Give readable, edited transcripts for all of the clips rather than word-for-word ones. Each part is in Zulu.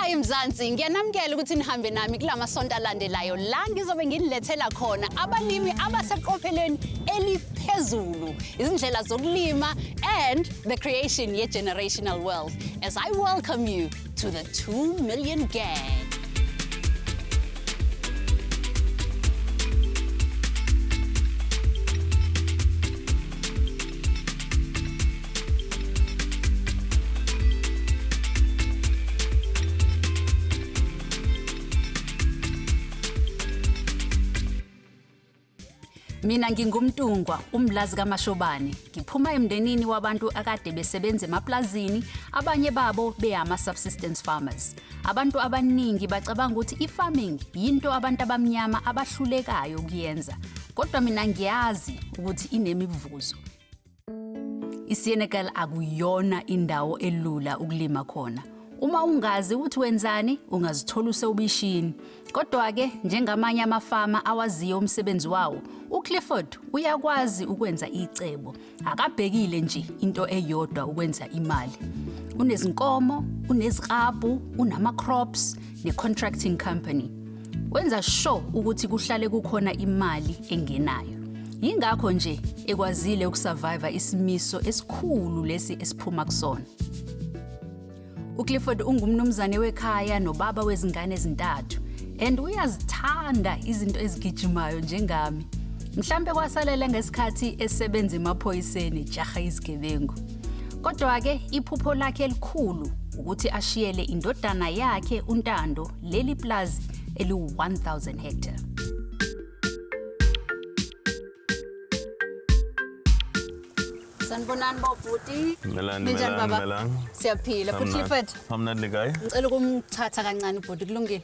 Hayi Mzansi, ngiyanamkela ukuthi nihambe nami kulama sonto alandelayo la ngizobe nginilethela khona abalimi abaseqophelweni eliphezulu, izindlela zokulima and the creation ye generational wealth as I welcome you to the 2 million gang. Mina ngingumntungwa umlazi kaMashobane ngiphuma emndenini wabantu akade besebenza emaplazini abanye babo beyama subsistence farmers abantu abaningi bacabanga ukuthi ifarming into abantu abamnyama abahlulekayo ukuyenza kodwa mina ngiyazi ukuthi inemivuzo iSenekal akuyona indawo elula ukulima khona uma ungazi ukuthi wenzani ungazithola usewubishini kodwa ke njengamanye amafama awaziyo umsebenzi wawo uClifford uyakwazi ukwenza icebo akabhekile nje into eyodwa ukwenza imali unezinkomo uneziqabu unama crops necontracting company wenza sure ukuthi kuhlale kukhona imali engenayo yingakho nje ekwazile ukusurvive isimiso esikhulu lesi esiphuma kusona uClifford ungumnumzane wekhaya nobaba wezingane ezintathu and uyazithanda izinto ezigijimayo njengami mhlambe kwasalela ngesikhathi esebenza emaphoyiseni jaha izigebengu kodwa ke iphupho lakhe elikhulu ukuthi ashiyele indodana yakhe uNtando leli plaza eli-1000 hectare Sanibonani bobhuti. Melani. Siyaphila. Clifford. Amnandi kai? Ngicela ukumthatha kancane bhuti kulungile.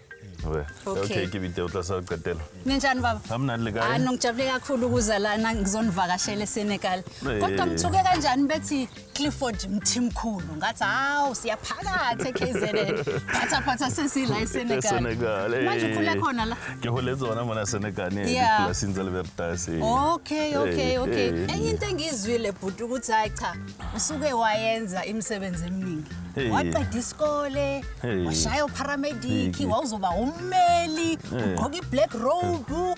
Okay, ngibide uhlasa uqedela. Ninjani baba? Amnandi kai? Ngijabule kakhulu ukuza lana ngizonivakashela eSenekal. Kodwa ngithuke kanjani bethi Clifford Mthimkulu ngathi hawu siyaphakathe KZN. Phatha sesila eSenekal. Manje ukhule khona la? Ngihole zona mana Senekal eplasini zaLivestock. Okay. Enye into engizwile bhuti ukuthi hayi cha usuke wayenza imisebenzi eminingi. Waqeda isikole, washaya uparamedic, wawuzoba ummeli, ugqoka iblack robe.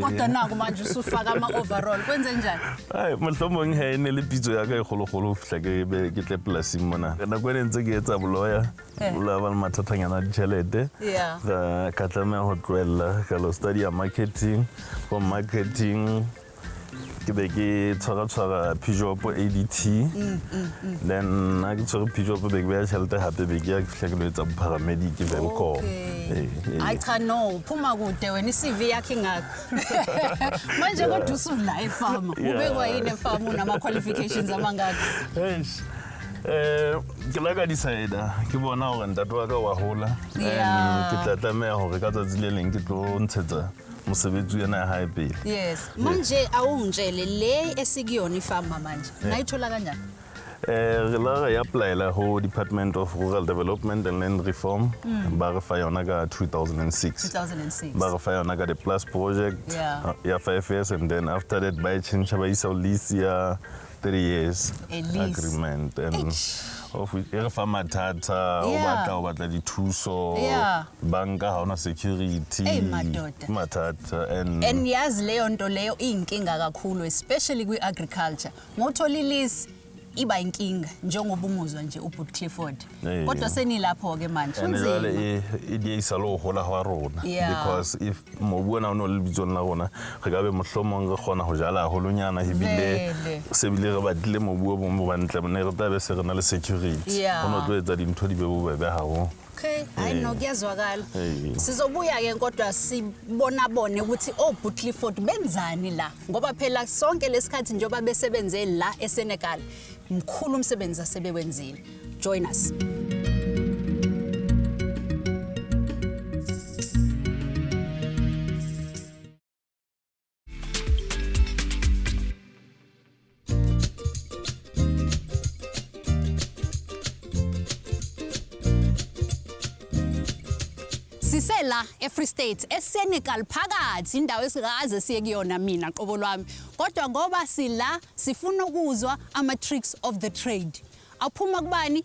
Kodwa naku manje usufaka ama-overall. Kwenze njani? Hayi, mhlawumbe ngihayene lebhizo yaka egologolo ufihla ke ke plasini mona. Kana kwenze ke etsa boloya. Ulaba mathatha ngana ditšhelete. Ga ka tlameha ho tloella ka lo study marketing, for marketing ke be ke tshwara Peugeot ADT then na ke tshwara Peugeot be ke beya tšhelete hape be ke ya fihla ke lo etsa paramedic Senekal I cha no phuma kude wena iCV yakhe ngakho manje kodwa usula efarm ubekwa yini efarm unama qualifications amangaki ke la ka decide ke bona hore ntate wa ka wa hola ke tla tlameha hore ka tsatsi le leng ke tlo ntshetsa mosebetsi yana hae pele yes manje awungitshele le esikuyona ifarm manje ngayithola kanjani re la ya applyela ho Department of Rural Development and Land Reform ba re fa yona ka 2006 ba re fa yona ka the plus project ya 5 years and then after that by change ba isa lease ya 3 years agreement and of re fa mathata o batla dithuso banka ha ona security mathata and yazi leyo nto leyo inkinga kakhulu especially kwi agriculture ngothola lease iba inkinga njengoba umuzwa nje uBut Clifford kodwa senilapho ke manje unzima idiyisalo hola ha rona because if mobona ono lebitso la rona re ka be mohlomong re khona ho jala holonyana hibile se bile re batle mobu o bombo bantle bone re tabe se rena le security ono tlo etsa dintho di be bobebe hawo okay I know kuyazwakala sizobuya ke kodwa sibona bone ukuthi oBut Clifford benzani la ngoba phela sonke lesikhathi njoba besebenze la eSenekal mkhulu umsebenzi asebewenzile join us Sisela eFree State eSenekal phakathi indawo esikaze siye kuyona mina qobo lwami kodwa ngoba sila sifuna ukuzwa ama tricks of the trade aphuma kubani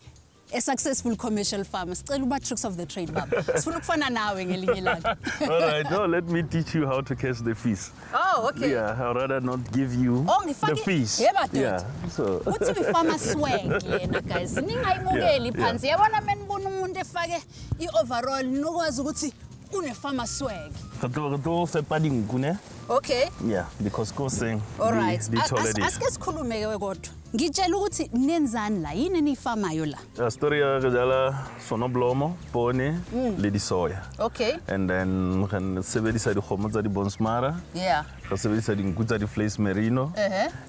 a successful commercial farmer. Sicela uba tricks of the trade baba. Sifuna ukufana nawe ngelinye ilanga. All right, now let me teach you how to catch the fish. Oh, okay. Yeah, I'd rather not give you the fish. Yeah, so. Uthi ifama swag lena guys. Ningayibukeli phansi. Yabona menibona umuntu efake i-overall nokwazi ukuthi une-farmer swag. Okay. Yeah, because Koos and all right. Aske sikhulume ke kodwa. Ngitshela ukuthi nenzani la yini enifamayo la? Story ya jala sonoblomo, pone, le di soya. Okay. And then can sebedisa di khomo tsa di bonsmara. Yeah. Ka sebedisa di nku tsa di fleece merino.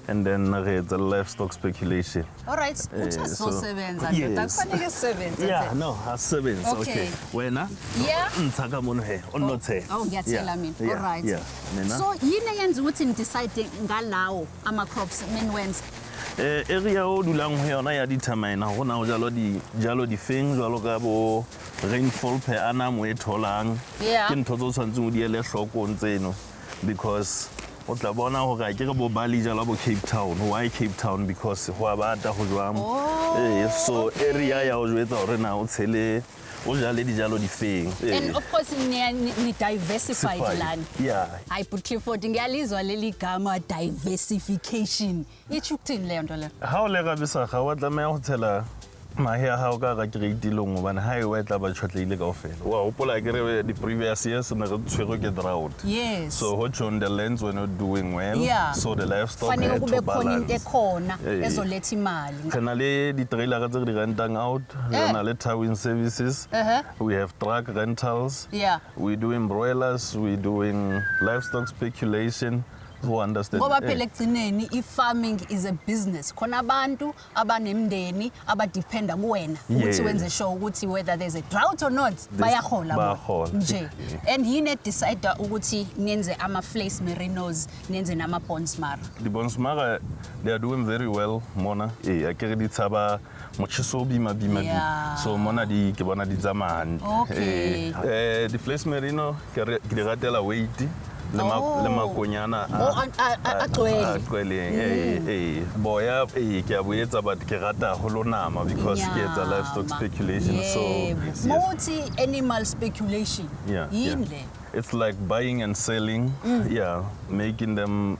And then the livestock speculation. All right. Utha so sebenza ndoda kufanele sebenza. Yeah, no, sebenza. Okay. Wena? Yeah. Ntsaka mono he, onothe. Oh, ngiyatshela mina. All right. Yeah. So yini yenza ukuthi ndicide ngalawo ama crops menwenza? Area o dulang ho yona ya determine ho na ho jalo di feng jalo ka bo rainfall per annum e tholang ke ntho tso tshwantseng o di ele hloko ntseno because o tla bona ho ga ke bo Bali jalo bo Cape Town. Why Cape Town? Because ho abata ho jwang so area ya o jwetsa hore na o tshele o jale dijalo di feng. And of course ni diversified land. Yeah. Hayi but Clifford ngiyalizwa leli gama diversification. Itsho ukuthini leyo nto leyo? Ha o le ka bisa ga wa tlameya ho tshela mahe a hao ka grade long hobane ha e wetla ba tshotleile kaofela. Wa hopola ke re the previous years ne re tshwere ke drought. Yes. So what on the lands were not doing well. Yeah. So the livestock fanele had kube to khona into balance. ekhona ezoletha imali. Re na le di trailer tse di rentang out, re na le towing services. We have truck rentals. Yeah. We doing broilers, we doing livestock speculation. Who understand? Ngoba phela ekugcineni i-farming is a business. Khona abantu abanemndeni abadependa kuwena ukuthi wenze sure ukuthi whether there's a drought or not bayahola nje. And yini decide ukuthi nenze ama fleece merinos, nenze nama bonsmara. The bonsmara they are doing very well mona. Akere di tsaba mochiso bima. So mona di ke bona di tsamaya. Okay. The fleece merino ke di ratela weight. Le makonyana agcwele boya ke a boetsa but ke rata holo nama because ke etsa livestock speculation. So multi animal speculation. It's like buying and selling. Making them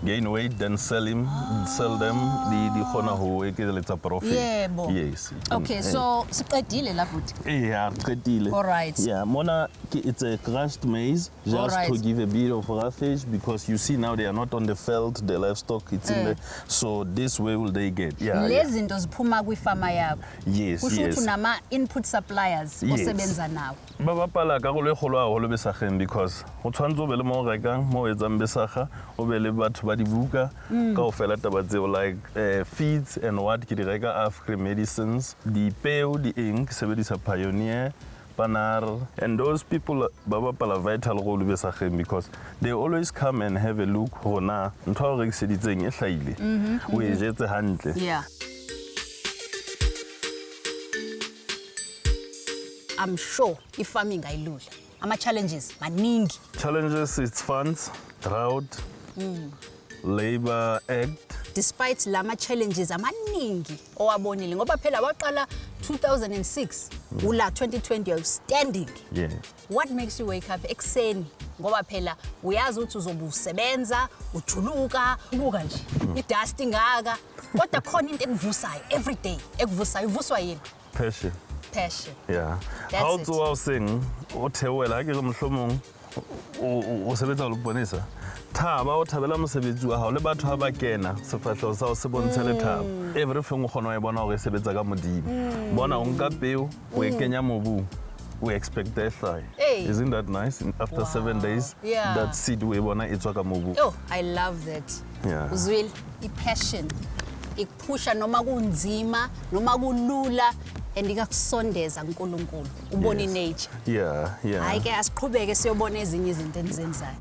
gain weight, then sell them. The khona ho ekeletsa profit. Yes. Okay, so siqedile la but. Yeah, qedile. All right. Yeah, mona it's a crushed maize just to give a bit of roughage because you see now they are not on the field, the livestock it's in the so this way will they get. Lezi zinto ziphuma kwifama yakho. Yes. Kusho ukuthi unama input suppliers osebenza nawo. Ba bapala ka go le kholo a holo besageng because go tshwantse o be le mo rekang mo etsang besaga o be le batho ba di buka ka o fela taba tseo like feeds and what ke di reka African medicines di peo di eng sebedisa Pioneer Panar and those people ba bapala vital role besageng because they always come and have a look hona ntho re seditseng e hlaile o e jetse hantle. I'm sure if farming ayilula ama challenges maningi. Challenges it's funds, drought, Labor Act. Despite lama challenges amaningi owabonile ngoba phela waqala 2006 ula 2020 outstanding. What makes you wake up ekseni ngoba phela uyazi ukuthi uzobusebenza ujuluka ubuka nje idust ingaka kodwa khona into ekuvusayo every day ekuvusayo ivuswa yini? Passion. Yeah. How to I sing o thewela ke mhlomong o sebetsa lo bonisa. Thaba o thabela mosebetsi wa hao le batho ha ba kena sefahleho sa o se bontshele thaba. Everything o khona o bona o sebetsa ka modimo. Bona o nka peo o e kenya mobu. We expect a fly. Isn't that nice? After 7 days, that seed we bona itswa ka mobu. Oh, I love that. Uzwile i-passion. Ikupusha noma kunzima noma kulula and ikakusondeza kuNkulunkulu ubone nature. Hayi ke asiqhubeke siyobona ezinye izinto enzenzayo.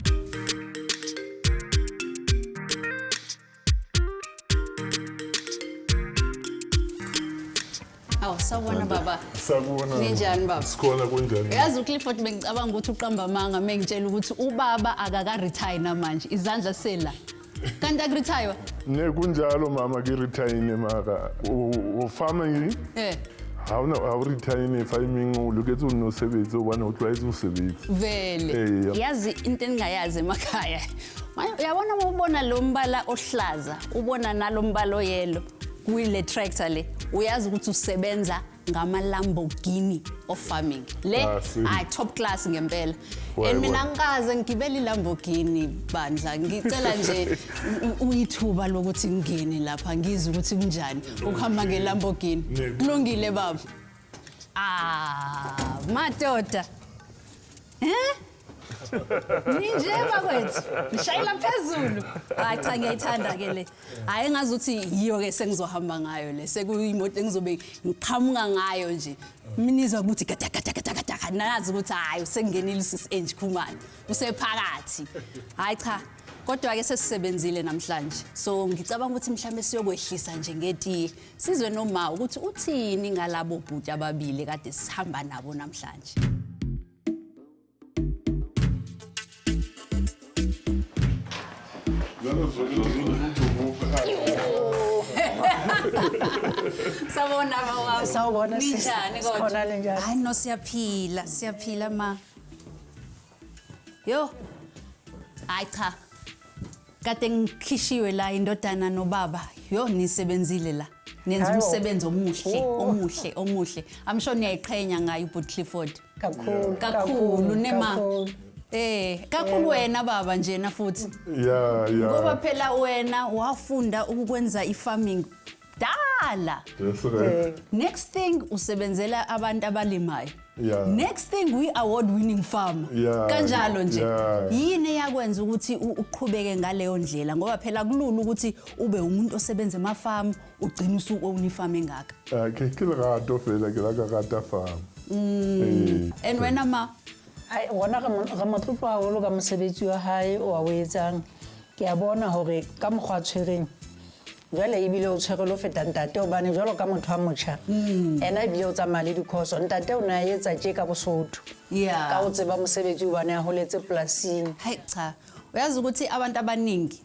Sawubona baba. Sawubona. Ninjani baba? Sikhona kunjani? Yazi uClifford bengicabanga ukuthi uqamba amanga mengitshela ukuthi ubaba akaka retire namanje izandla sela. Kanti akuretire? Ne kunjalo mama ke retire maka. U farming Ha o retire farming o loketse o nne o sebetse hobane o tlwaetse ho sebetsa. Vele. Yazi into engingayazi emakhaya. Uyabona uma ubona lo mbala ohlaza, ubona nalo mbala oyelo kule tractor le, uyazi ukuthi usebenza ngama Lamborghini of farming. Le top class ngempela. And mina ngikaze ngigibela iLamborghini bandla, ngicela nje uyithuba lokuthi ngingene lapha ngizwe ukuthi kunjani ukuhamba ngeLamborghini. Kulungile baba. Madoda. Ninjeba kwethu, ngishayela phezulu. Hayi cha ngiyayithanda ke le. Hayi ngazuthi yiyo ke sengizohamba ngayo le. Sekuyimoto engizobe ngiqhamuka ngayo nje. Minizwa ukuthi gada nazi ukuthi hayi sengingenile sis Ange Khumalo. Usephakathi. Hayi cha. Kodwa ke sesisebenzile namhlanje. So ngicabanga ukuthi mhlambe siyokwehlisa nje ngetiye. Sizwe noma ukuthi uthini ngalabo bhuti ababili kade sihamba nabo namhlanje. Sawubona baba. Sawubona ninjani kodwa? Hayi no siyaphila ma. Yo. Hayi cha. Kade ngikhishiwe la indodana nobaba. Yo nisebenzile la. Nenza umsebenzi omuhle. I'm sure niyayiqhenya ngayo uBut Clifford. Kakhulu nema. Kakhulu wena baba njena futhi. Yeah. Ngoba phela wena wafunda ukwenza ifarming dala. Yes, right. Next thing usebenzela abantu abalimayo. Yeah. Next thing we award winning farmer. Yeah. Kanjalo nje. Yeah. Yini yakwenza ukuthi uqhubeke ngaleyo ndlela ngoba phela kulula ukuthi ube umuntu osebenza emafarm ugcina usuku farm engaka. Ke le gato fela ke la ka rata farm. And wena ma ai wona ga motlotlo a holo ka mosebetsi wa hae o a o etsang ke a bona hore ka mogwa tshwereng jwale ebile o tshwere lo feta ntate o bane jwalo ka motho a motsha ena ebile o tsamaya le dikhoso ntate o na etsa tje ka bosotho ka o tseba mosebetsi o bane a holetse plasing. Hayi cha uyazi ukuthi abantu abaningi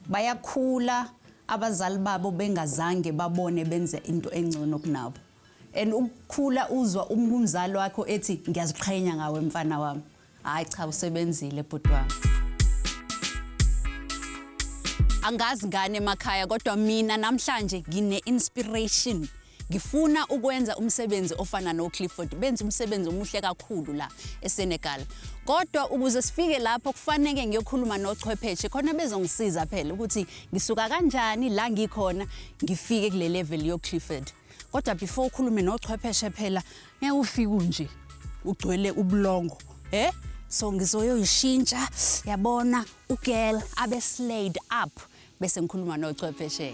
bayakhula abazali babo bengazange babone benze into engcono kunabo. And ukukhula uzwa umzali wakho ethi ngiyaziqhenya ngawe mfana wami. Hayi cha usebenzile bhuti wami. Angazi ngane emakhaya kodwa mina namhlanje ngine inspiration. Ngifuna ukwenza umsebenzi ofana no Clifford. Benza umsebenzi omuhle kakhulu la eSenekal. Kodwa ukuze sifike lapho kufanele ngiyokhuluma nochwepheshe khona bezongisiza phela ukuthi ngisuka kanjani la ngikhona ngifike kule level yo Clifford. Kodwa before ukhulume nochwepheshe phela ngiyufika nje ugcwele ubulongo so ngizoyoyishintsha yabona ugirl abe slayed up bese ngikhuluma nochwepheshe.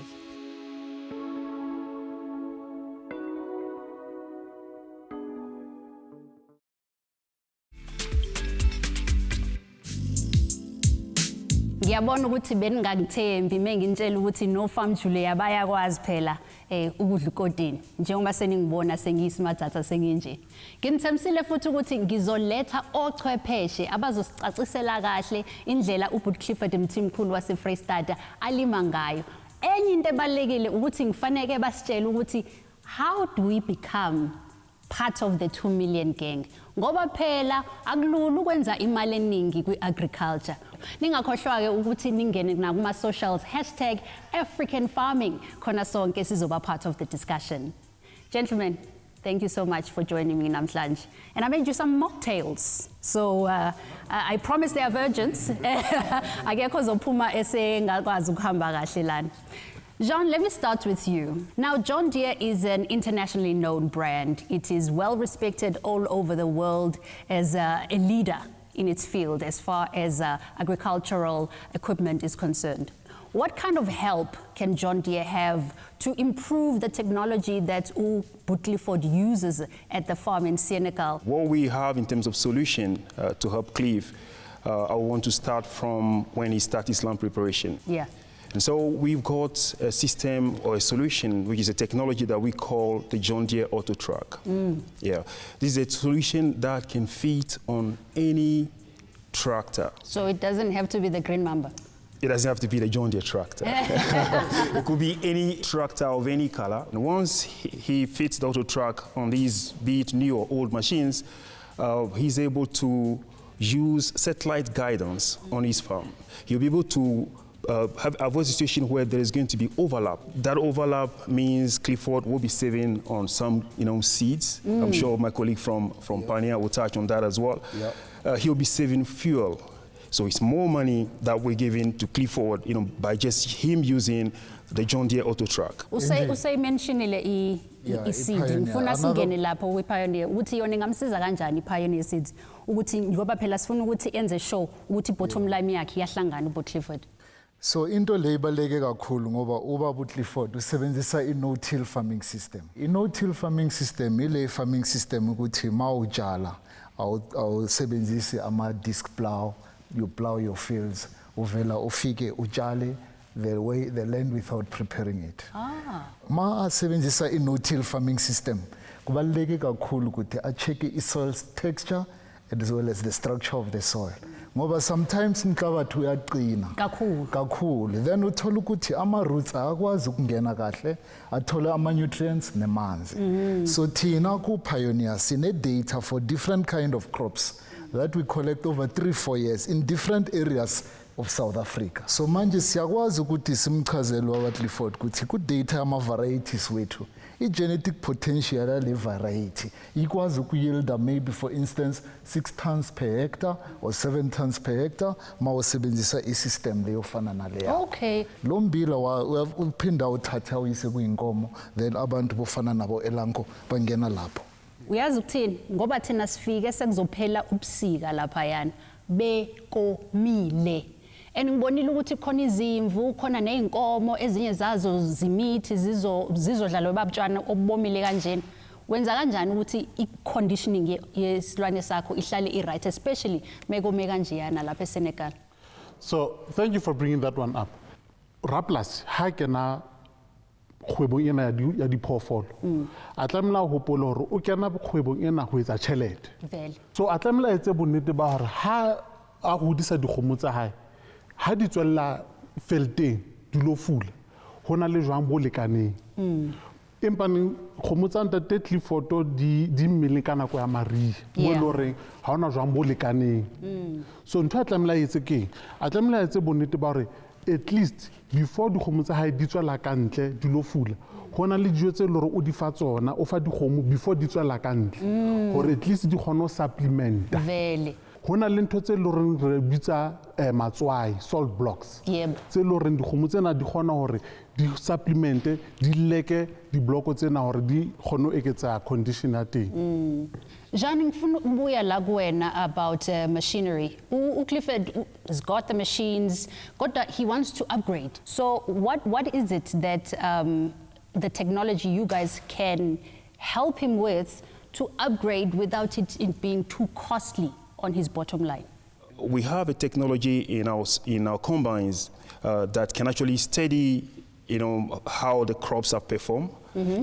Ngiyabona ukuthi beningangithembi mengintshela ukuthi no farm Julia bayakwazi phela ukudla ukotini njengoba seningibona sengiyismart data senginje. Ngimthemsile futhi ukuthi ngizoletha ochwepheshe abazosicacisela kahle indlela uBut Clifford Mthimkulu wase Freystata alima ngayo. Enye into ebalekile ukuthi ngifaneke basitshela ukuthi how do we become part of the 2 million gang ngoba phela akulula ukwenza imali eningi kwi-agriculture. Ningakhohlwa ke ukuthi ningene nakuma socials #African farming khona sonke sizoba part of the discussion. Gentlemen, thank you so much for joining me namhlanje. And I made you some mocktails. So I promise they are virgins. Akekho zophuma esengakwazi ukuhamba kahle lana. John, let me start with you. Now, John Deere is an internationally known brand. It is well respected all over the world as a leader in its field as far as agricultural equipment is concerned. What kind of help can John Deere have to improve the technology that But Clifford uses at the farm in Senekal? What we have in terms of solution to help Cliff, I want to start from when he started his land preparation. Yeah. And so we've got a system or a solution, which is a technology that we call the John Deere Auto Track. Yeah, this is a solution that can fit on any tractor. So it doesn't have to be the Green Mamba? It doesn't have to be the John Deere tractor. It could be any tractor of any color. And once he fits the auto track on these, be it new or old machines, he's able to use satellite guidance on his farm. He'll be able to avoid a situation where there is going to be overlap. That overlap means Clifford will be saving on some, seeds. I'm sure my colleague from Pioneer will touch on that as well. He'll be saving fuel. So it's more money that we're giving to Clifford, by just him using the John Deere auto track. Usay mentionile i-seed ngifuna singene lapho kwi-Pioneer ukuthi yona ingamsiza kanjani i-Pioneer seeds ukuthi ngoba phela sifuna ukuthi enze sure ukuthi bottom line yakhe iyahlangana uBoClifford. So into le ibaleke kakhulu ngoba ubaba uClifford usebenzisa i-no-till farming system. I-no-till farming system ile farming system ukuthi mawutshala awusebenzisi ama-disc plow, you plow your fields, uvela ufike utshale the land without preparing it. Ma asebenzisa i-no-till farming system kubaluleke kakhulu ukuthi a-check i-soil's texture as well as the structure of the soil. Ngoba sometimes umhlabathi uyaqina kakhulu then uthola ukuthi ama-roots akwazi ukungena kahle athole ama-nutrients nemanzi. So thina ku-Pioneer sine-data for different kind of crops that we collect over 3-4 years in different areas of South Africa. So manje siyakwazi ukuthi simchazele wabaClifford ukuthi ku-data yama-varieties wethu i-genetic potential yale variety ikwazi ukuyielda maybe for instance 6 tons per hectare or 7 tons per hectare ma usebenzisa i-system leyofana naleya. Okay. Lo mbila uphinda uthatha uyise kuyinkomo then abantu bofana nabo elanko bangena lapho. Uyazi ukuthini ngoba thina sifike sekuzophela ubusika lapha yana bekomile. Ngibonile ukuthi khona izimvu khona nezinkomo ezinye zazo zimithi zizodlalwa babutshana obomile kanjena. Wenza kanjani ukuthi i-conditioning yesilwane sakho ihlale i-right especially mekome kanjeyana lapha eSenekal? So thank you for bringing that one up. Raplas ha kena kgwebong ena ya diphoofolo a tlamela hopola hore o kena kgwebong ena ho etsa tjhelete. So a tlamela etse bonnete ba hore ha a hodisa dikgomo tsa hae ha di tswella felteng di lo fula hona le jwang bo lekaneng empa kgomo tsa ntate Clifford di mmele ka nako ya mariha mo loreng ha ona jwang bo lekaneng. So ntho a tlamela etse keng a tlamela etse bonnete ba hore at least before dikgomo tsa hae di tswela ka ntle di lo fula hona le dijo tse lore o di fa tsona o fa dikgomo before di tswela ka ntle hore at least di kgona ho supplementa. Hona le ntho tse loreng re bitsa matswai salt blocks tse loreng dikgomo tsena di kgona hore di supplemente di leke di bloko tsena hore di kgone ho eketsa condition ya teng. Jean, ngifuna ukubuya la kuwena about machinery. uClifford has got the machines, he wants to upgrade. So what is it that the technology you guys can help him with to upgrade without it being too costly on his bottom line? We have a technology in our combines that can actually study, how the crops have performed.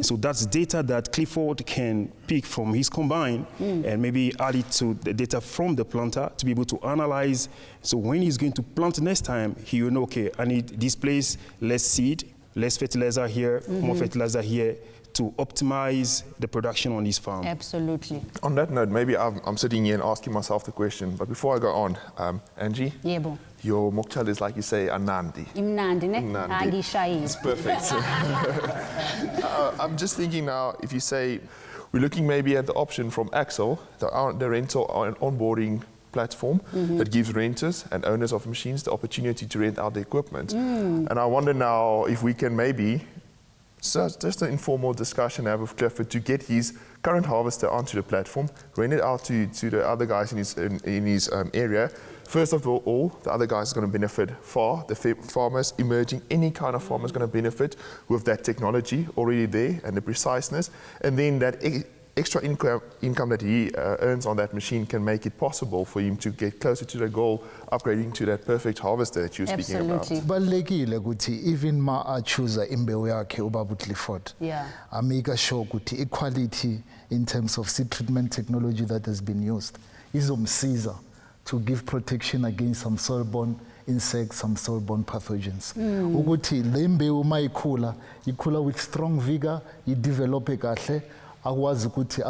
So that's data that Clifford can pick from his combine and maybe add it to the data from the planter to be able to analyze. So when he's going to plant next time, he will know, okay, I need this place, less seed, less fertilizer here, more fertilizer here, to optimize the production on his farm. Absolutely. On that note, maybe I'm sitting here and asking myself the question, but before I go on, Angie, your mocktail is, like you say, a nandi. Imnandi, ne? Nandi. It's perfect. I'm just thinking now, if you say, we're looking maybe at the option from Axel, the rental onboarding platform that gives renters and owners of machines the opportunity to rent out the equipment. And I wonder now if we can maybe, so just an informal discussion have with Clifford to get his current harvester onto the platform, rent it out to the other guys in his area. First of all, the other guys are going to benefit far. The farmers emerging, any kind of farmer is going to benefit with that technology already there and the preciseness. And then that extra income that he earns on that machine can make it possible for him to get closer to the goal, upgrading to that perfect harvester that you're speaking about. Balekile ukuthi even ma choose imbewu yakhe ubaba Clifford. I make sure ukuthi equality in terms of seed treatment technology that has been used izomsiza to give protection against some soil-borne insects, some soil-borne pathogens. Ukuthi le mbewu uma ikhula with strong vigor, develop kahle, akwazi ukuthi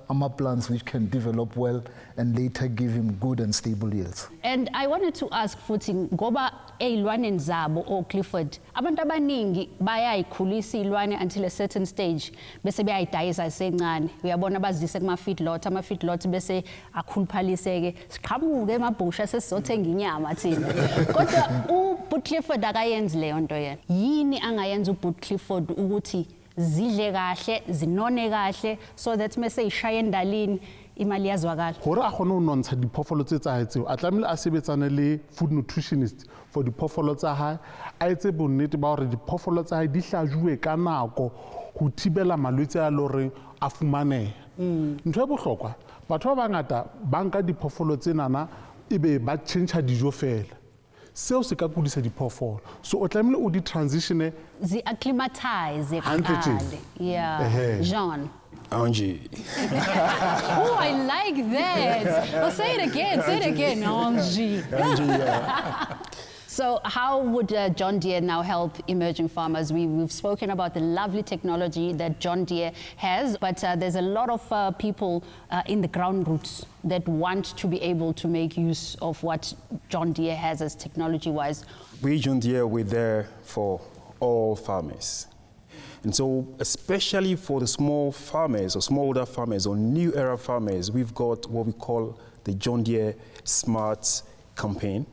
ama-plants which can develop well and later give him good and stable yields. And I wanted to ask futhi ngoba ey'lwaneni zabo Clifford, abantu abaningi bayayikhulisa iy'lwane until a certain stage bese beyayidayisa isencane. Uyabona bazise kuma-feedlot, ama-feedlot bese akhuluphalise-ke siqhamuke emabhusha sesizothenga inyama thina. Kodwa uBoot Clifford akayenzi leyo nto yena. Yini angayenza uBoot Clifford ukuthi zidle kahle, zinone kahle, so that mase ishaya endalini imali yazwakala? Gore a kgone ho nontsha diphoofolo tse tsa hae tseo, a tlamehile a sebetsane le food nutritionist for diphoofolo tsa hae, a etse bonnete ba hore diphoofolo tsa hae di hlajuwe ka nako ho thibela malwetse a loreng a fumaneha. Ntho e bohlokwa, batho ba bangata ba nka diphoofolo tsenana ebe ba tjhentjha dijo fela. Seo se ka kudisa diphoofolo, so o tlamehile o di transitione Zi-acclimatize kuqala. Yeah. Jean. Angie. Oh, I like that. Oh, say it again, Angie. So how would John Deere now help emerging farmers? We've spoken about the lovely technology that John Deere has, but there's a lot of people in the ground roots that want to be able to make use of what John Deere has as technology-wise. We, John Deere, we're there for all farmers. And so, especially for the small farmers or smallholder farmers or new era farmers, we've got what we call the John Deere Smart campaign.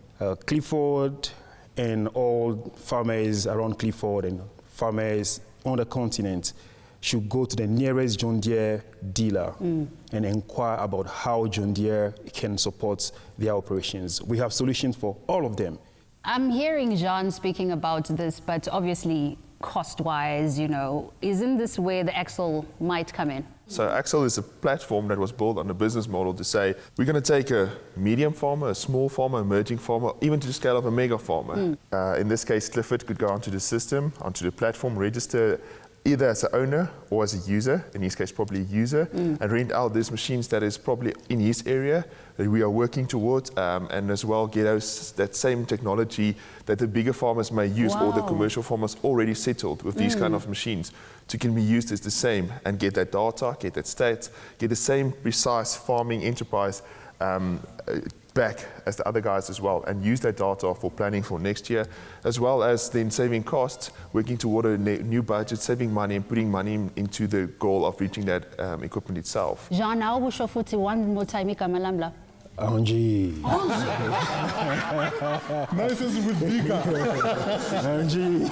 Clifford and all farmers around Clifford and farmers on the continent should go to the nearest John Deere dealer and inquire about how John Deere can support their operations. We have solutions for all of them. I'm hearing Jean speaking about this, but obviously cost-wise, isn't this where the Axle might come in? So Axle is a platform that was built on a business model to say, we're going to take a medium farmer, a small farmer, emerging farmer, even to the scale of a mega farmer. In this case, Clifford could go onto the system, onto the platform, register either as an owner or as a user, in his case probably a user, and rent out these machines that is probably in his area that we are working towards, and as well get us that same technology that the bigger farmers may use or the commercial farmers already settled with these kind of machines to can be used as the same and get that data, get that stats, get the same precise farming enterprise back as the other guys as well, and use that data for planning for next year, as well as then saving costs, working toward a new budget, saving money and putting money into the goal of reaching that equipment itself. Jean, now we show one more time, Kamalambla. Angie. Nice with bigger. Angie.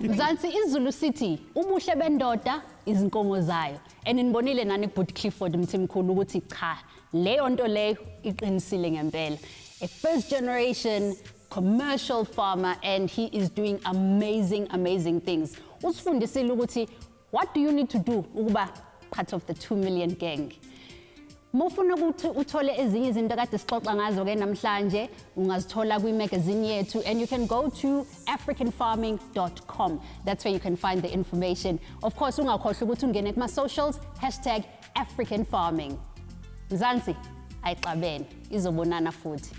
Mzansi iZulu City, ubuhle bendoda izinkomo zayo. And inibonile nani Boot Clifford Mthimkulu ukuthi cha, leyo nto leyo iqinisile ngempela. A first generation commercial farmer, and he is doing amazing things. Usifundisile ukuthi what do you need to do ukuba part of the 2 million gang? Mufuna ukuthi uthole ezinye izinto kade sixoxa ngazo ke namhlanje ungazithola kwi-magazine yethu, and you can go to africanfarming.com. That's where you can find the information. Of course, ungakhohlwa ukuthi ungene kuma-socials #AfricanFarming. Mzansi ayixabene izobonana futhi.